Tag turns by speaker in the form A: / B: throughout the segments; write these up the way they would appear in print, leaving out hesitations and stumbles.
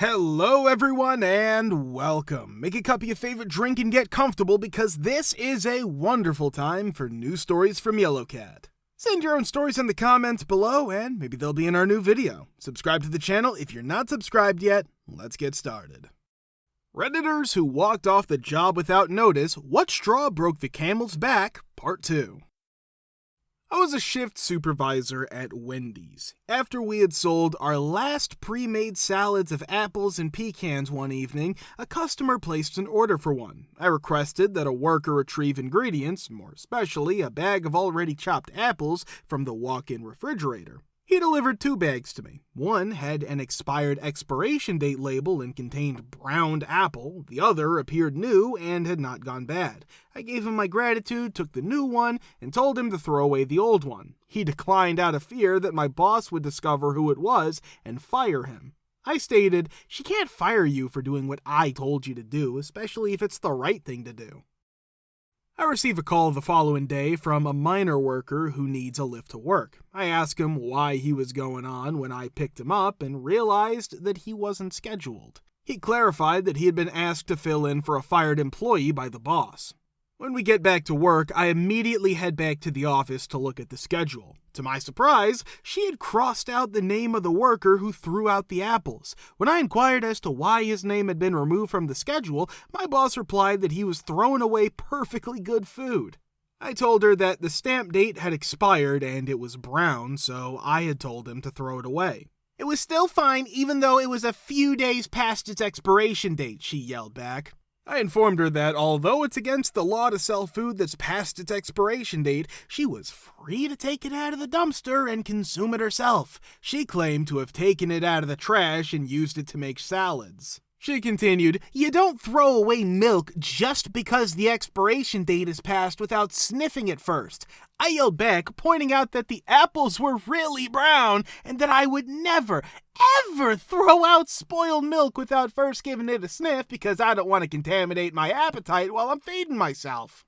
A: Hello everyone and welcome. Make a cup of your favorite drink and get comfortable because this is a wonderful time for news stories from Yellowcat. Send your own stories in the comments below and maybe they'll be in our new video. Subscribe to the channel if you're not subscribed yet. Let's get started. Redditors who walked off the job without notice, what straw broke the camel's back, part 2. I was a shift supervisor at Wendy's. After we had sold our last pre-made salads of apples and pecans one evening, a customer placed an order for one. I requested that a worker retrieve ingredients, more especially a bag of already chopped apples, from the walk-in refrigerator. He delivered 2 bags to me. One had an expired expiration date label and contained browned apple. The other appeared new and had not gone bad. I gave him my gratitude, took the new one, and told him to throw away the old one. He declined out of fear that my boss would discover who it was and fire him. I stated, "She can't fire you for doing what I told you to do, especially if it's the right thing to do." I receive a call the following day from a minor worker who needs a lift to work. I asked him why he was going on when I picked him up and realized that he wasn't scheduled. He clarified that he had been asked to fill in for a fired employee by the boss. When we get back to work, I immediately head back to the office to look at the schedule. To my surprise, she had crossed out the name of the worker who threw out the apples. When I inquired as to why his name had been removed from the schedule, my boss replied that he was throwing away perfectly good food. I told her that the stamp date had expired and it was brown, so I had told him to throw it away. "It was still fine even though it was a few days past its expiration date," she yelled back. I informed her that although it's against the law to sell food that's past its expiration date, she was free to take it out of the dumpster and consume it herself. She claimed to have taken it out of the trash and used it to make salads. She continued, "You don't throw away milk just because the expiration date is passed without sniffing it first." I yelled back, pointing out that the apples were really brown and that I would never, ever throw out spoiled milk without first giving it a sniff because I don't want to contaminate my appetite while I'm feeding myself.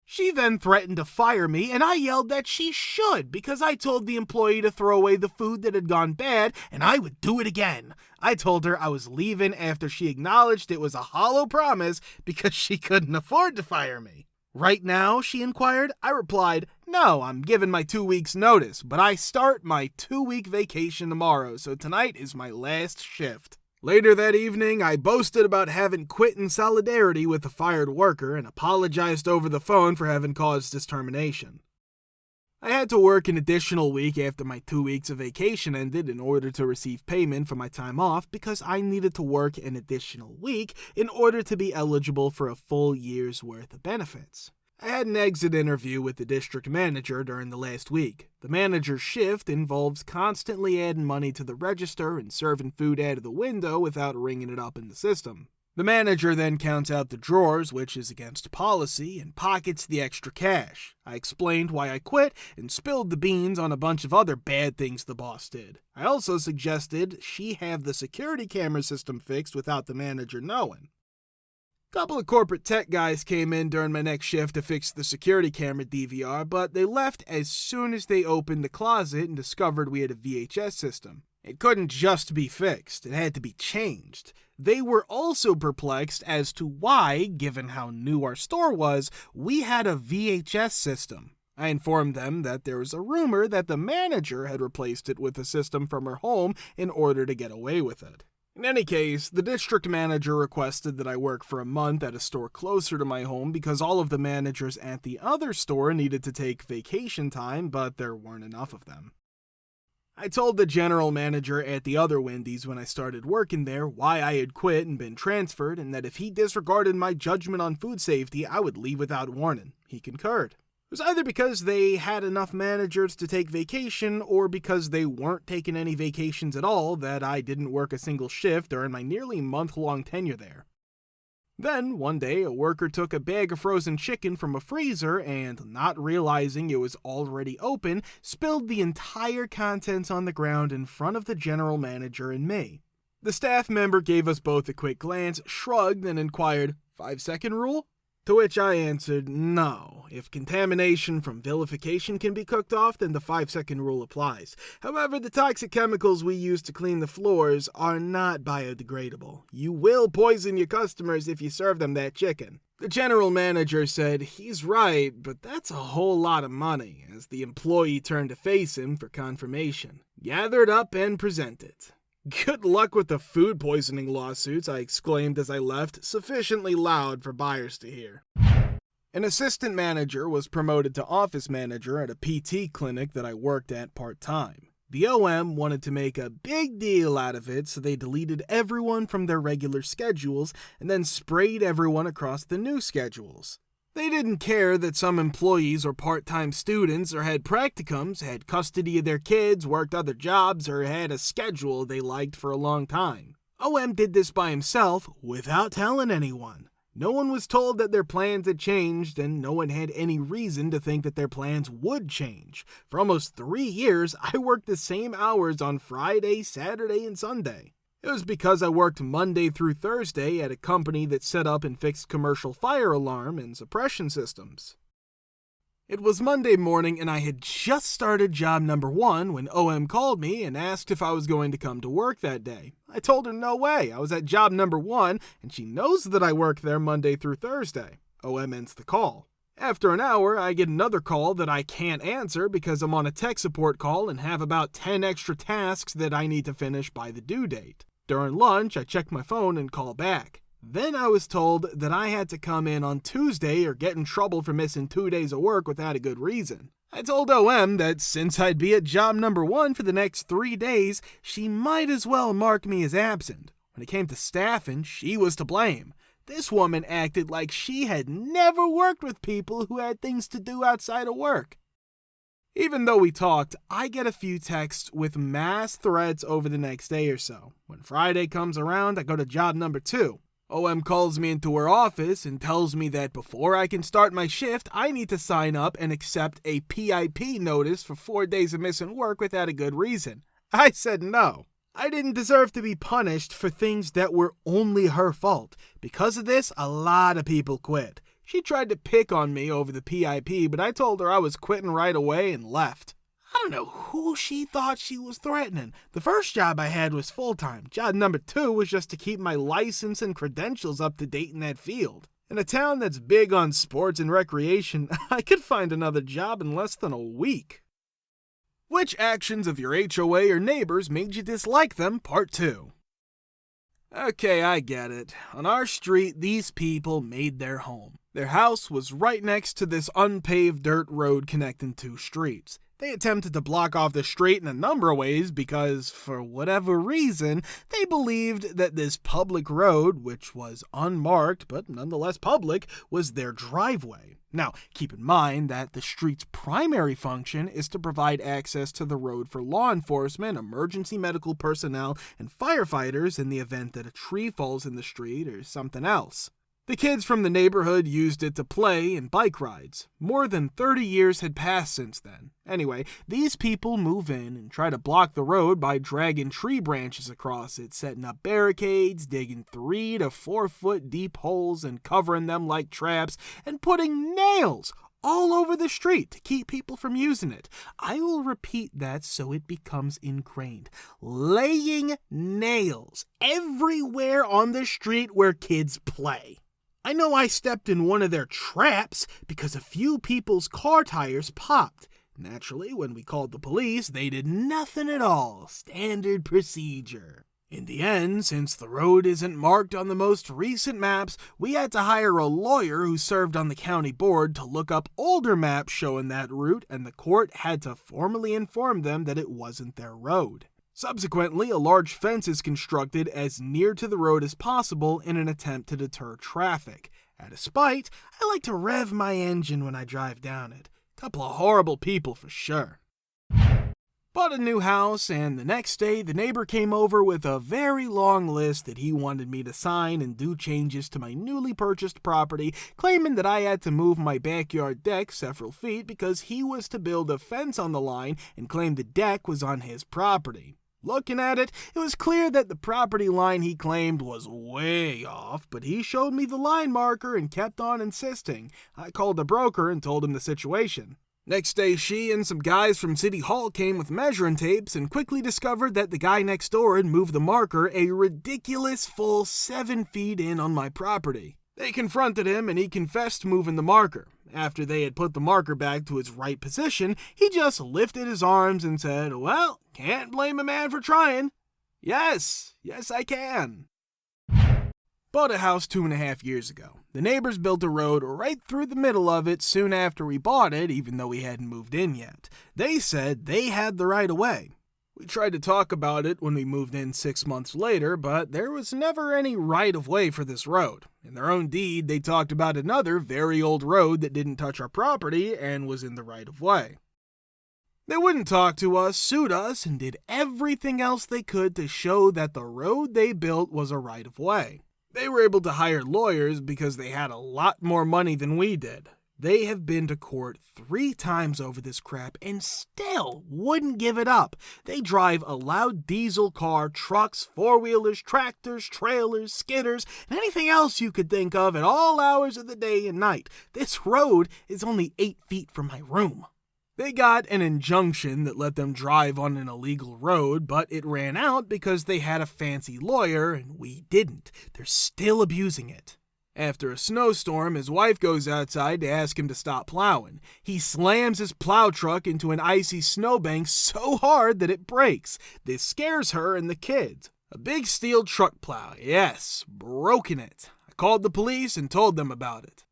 A: She then threatened to fire me, and I yelled that she should because I told the employee to throw away the food that had gone bad, and I would do it again. I told her I was leaving after she acknowledged it was a hollow promise because she couldn't afford to fire me. "Right now?" she inquired. I replied, "No, I'm giving my 2 weeks notice, but I start my 2-week vacation tomorrow, so tonight is my last shift." Later that evening, I boasted about having quit in solidarity with the fired worker and apologized over the phone for having caused his termination. I had to work an additional week after my 2 weeks of vacation ended in order to receive payment for my time off because I needed to work an additional week in order to be eligible for a full year's worth of benefits. I had an exit interview with the district manager during the last week. The manager's shift involves constantly adding money to the register and serving food out of the window without ringing it up in the system. The manager then counts out the drawers, which is against policy, and pockets the extra cash. I explained why I quit and spilled the beans on a bunch of other bad things the boss did. I also suggested she have the security camera system fixed without the manager knowing. A couple of corporate tech guys came in during my next shift to fix the security camera DVR, but they left as soon as they opened the closet and discovered we had a VHS system. It couldn't just be fixed, it had to be changed. They were also perplexed as to why, given how new our store was, we had a VHS system. I informed them that there was a rumor that the manager had replaced it with a system from her home in order to get away with it. In any case, the district manager requested that I work for a month at a store closer to my home because all of the managers at the other store needed to take vacation time, but there weren't enough of them. I told the general manager at the other Wendy's when I started working there why I had quit and been transferred, and that if he disregarded my judgment on food safety, I would leave without warning. He concurred. It was either because they had enough managers to take vacation or because they weren't taking any vacations at all that I didn't work a single shift during my nearly month-long tenure there. Then, one day, a worker took a bag of frozen chicken from a freezer and, not realizing it was already open, spilled the entire contents on the ground in front of the general manager and me. The staff member gave us both a quick glance, shrugged, and inquired, 5-second rule? To which I answered, no. If contamination from vilification can be cooked off, then the 5-second rule applies. However, the toxic chemicals we use to clean the floors are not biodegradable. You will poison your customers if you serve them that chicken. The general manager said, he's right, but that's a whole lot of money, as the employee turned to face him for confirmation. Gathered up and presented. Good luck with the food poisoning lawsuits, I exclaimed as I left, sufficiently loud for buyers to hear. An assistant manager was promoted to office manager at a PT clinic that I worked at part-time. The OM wanted to make a big deal out of it, so they deleted everyone from their regular schedules and then sprayed everyone across the new schedules. They didn't care that some employees or part-time students or had practicums, had custody of their kids, worked other jobs, or had a schedule they liked for a long time. OM did this by himself without telling anyone. No one was told that their plans had changed, and no one had any reason to think that their plans would change. For almost 3 years, I worked the same hours on Friday, Saturday, and Sunday. It was because I worked Monday through Thursday at a company that set up and fixed commercial fire alarm and suppression systems. It was Monday morning and I had just started job number 1 when OM called me and asked if I was going to come to work that day. I told her no way, I was at job number 1 and she knows that I work there Monday through Thursday. OM ends the call. After an hour, I get another call that I can't answer because I'm on a tech support call and have about 10 extra tasks that I need to finish by the due date. During lunch, I check my phone and call back. Then I was told that I had to come in on Tuesday or get in trouble for missing 2 days of work without a good reason. I told OM that since I'd be at job number 1 for the next 3 days, she might as well mark me as absent. When it came to staffing, she was to blame. This woman acted like she had never worked with people who had things to do outside of work. Even though we talked, I get a few texts with mass threats over the next day or so. When Friday comes around, I go to job number 2. OM calls me into her office and tells me that before I can start my shift, I need to sign up and accept a PIP notice for 4 days of missing work without a good reason. I said no. I didn't deserve to be punished for things that were only her fault. Because of this, a lot of people quit. She tried to pick on me over the PIP, but I told her I was quitting right away and left. I don't know who she thought she was threatening. The first job I had was full-time. Job number 2 was just to keep my license and credentials up to date in that field. In a town that's big on sports and recreation, I could find another job in less than a week. Which actions of your HOA or neighbors made you dislike them? Part 2. Okay, I get it. On our street, these people made their home. Their house was right next to this unpaved dirt road connecting 2 streets. They attempted to block off the street in a number of ways because, for whatever reason, they believed that this public road, which was unmarked but nonetheless public, was their driveway. Now, keep in mind that the street's primary function is to provide access to the road for law enforcement, emergency medical personnel, and firefighters in the event that a tree falls in the street or something else. The kids from the neighborhood used it to play and bike rides. More than 30 years had passed since then. Anyway, these people move in and try to block the road by dragging tree branches across it, setting up barricades, digging 3 to 4 foot deep holes and covering them like traps, and putting nails all over the street to keep people from using it. I will repeat that so it becomes ingrained. Laying nails everywhere on the street where kids play. I know I stepped in one of their traps because a few people's car tires popped. Naturally, when we called the police, they did nothing at all. Standard procedure. In the end, since the road isn't marked on the most recent maps, we had to hire a lawyer who served on the county board to look up older maps showing that route, and the court had to formally inform them that it wasn't their road. Subsequently, a large fence is constructed as near to the road as possible in an attempt to deter traffic. Out of spite, I like to rev my engine when I drive down it. Couple of horrible people for sure. Bought a new house, and the next day the neighbor came over with a very long list that he wanted me to sign and do changes to my newly purchased property, claiming that I had to move my backyard deck several feet because he was to build a fence on the line and claimed the deck was on his property. Looking at it, it was clear that the property line he claimed was way off, but he showed me the line marker and kept on insisting. I called the broker and told him the situation. Next day, she and some guys from City Hall came with measuring tapes and quickly discovered that the guy next door had moved the marker a ridiculous full 7 feet in on my property. They confronted him and he confessed moving the marker. After they had put the marker back to its right position, he just lifted his arms and said, "Well, can't blame a man for trying." Yes, I can. Bought a house 2.5 years ago. The neighbors built a road right through the middle of it soon after we bought it, even though we hadn't moved in yet. They said they had the right of way. We tried to talk about it when we moved in 6 months later, but there was never any right of way for this road. In their own deed, they talked about another very old road that didn't touch our property and was in the right of way. They wouldn't talk to us, sued us, and did everything else they could to show that the road they built was a right of way. They were able to hire lawyers because they had a lot more money than we did. They have been to court 3 times over this crap and still wouldn't give it up. They drive a loud diesel car, trucks, 4-wheelers, tractors, trailers, skidders, and anything else you could think of at all hours of the day and night. This road is only 8 feet from my room. They got an injunction that let them drive on an illegal road, but it ran out because they had a fancy lawyer and we didn't. They're still abusing it. After a snowstorm, his wife goes outside to ask him to stop plowing. He slams his plow truck into an icy snowbank so hard that it breaks. This scares her and the kids. A big steel truck plow, yes, broken it. I called the police and told them about it.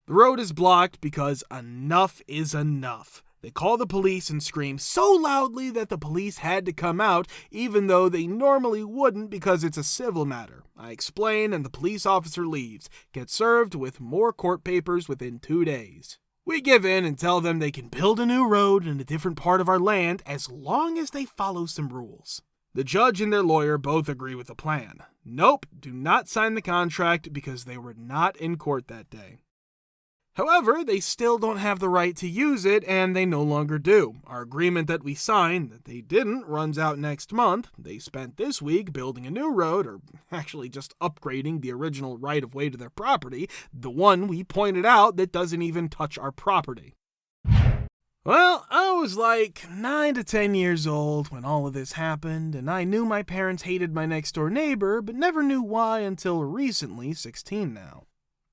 A: The road is blocked because enough is enough. They call the police and scream so loudly that the police had to come out, even though they normally wouldn't because it's a civil matter. I explain and the police officer leaves, gets served with more court papers within 2 days. We give in and tell them they can build a new road in a different part of our land as long as they follow some rules. The judge and their lawyer both agree with the plan. Nope, do not sign the contract because they were not in court that day. However, they still don't have the right to use it, and they no longer do. Our agreement that we signed, that they didn't, runs out next month. They spent this week building a new road, or actually just upgrading the original right-of-way to their property, the one we pointed out that doesn't even touch our property. Well, I was like 9 to 10 years old when all of this happened, and I knew my parents hated my next-door neighbor, but never knew why until recently, 16 now.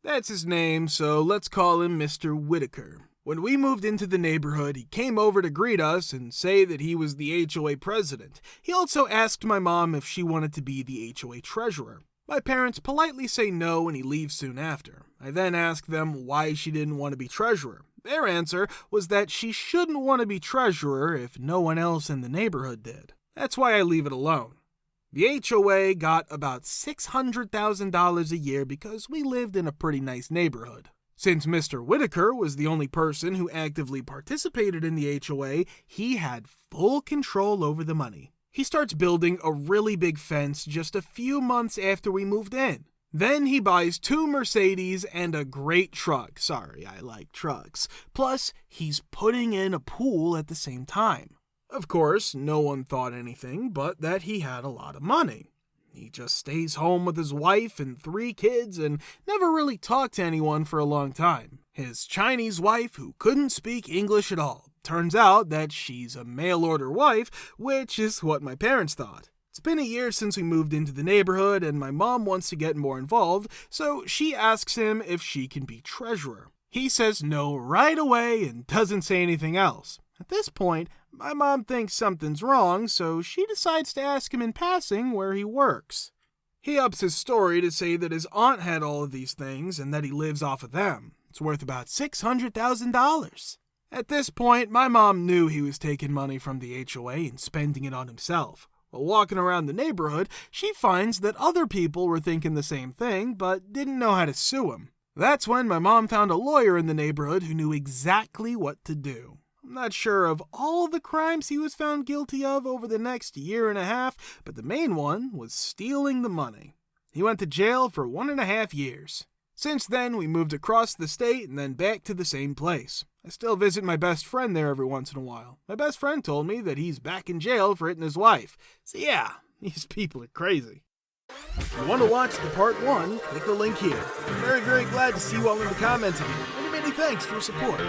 A: That's his name, so let's call him Mr. Whitaker. When we moved into the neighborhood, he came over to greet us and say that he was the HOA president. He also asked my mom if she wanted to be the HOA treasurer. My parents politely say no and he leaves soon after. I then ask them why she didn't want to be treasurer. Their answer was that she shouldn't want to be treasurer if no one else in the neighborhood did. That's why I leave it alone. The HOA got about $600,000 a year because we lived in a pretty nice neighborhood. Since Mr. Whitaker was the only person who actively participated in the HOA, he had full control over the money. He starts building a really big fence just a few months after we moved in. Then he buys 2 Mercedes and a great truck. Sorry, I like trucks. Plus, he's putting in a pool at the same time. Of course, no one thought anything but that he had a lot of money. He just stays home with his wife and 3 kids and never really talked to anyone for a long time. His Chinese wife, who couldn't speak English at all, turns out that she's a mail-order wife, which is what my parents thought. It's been a year since we moved into the neighborhood and my mom wants to get more involved, so she asks him if she can be treasurer. He says no right away and doesn't say anything else. At this point, my mom thinks something's wrong, so she decides to ask him in passing where he works. He ups his story to say that his aunt had all of these things and that he lives off of them. It's worth about $600,000. At this point, my mom knew he was taking money from the HOA and spending it on himself. While walking around the neighborhood, she finds that other people were thinking the same thing, but didn't know how to sue him. That's when my mom found a lawyer in the neighborhood who knew exactly what to do. I'm not sure of all the crimes he was found guilty of over the next year and a half, but the main one was stealing the money. He went to jail for 1.5 years. Since then, we moved across the state and then back to the same place. I still visit my best friend there every once in a while. My best friend told me that he's back in jail for hitting his wife. So yeah, these people are crazy. If you want to watch the part 1, click the link here. I'm very, very glad to see you all in the comments again, and many thanks for your support.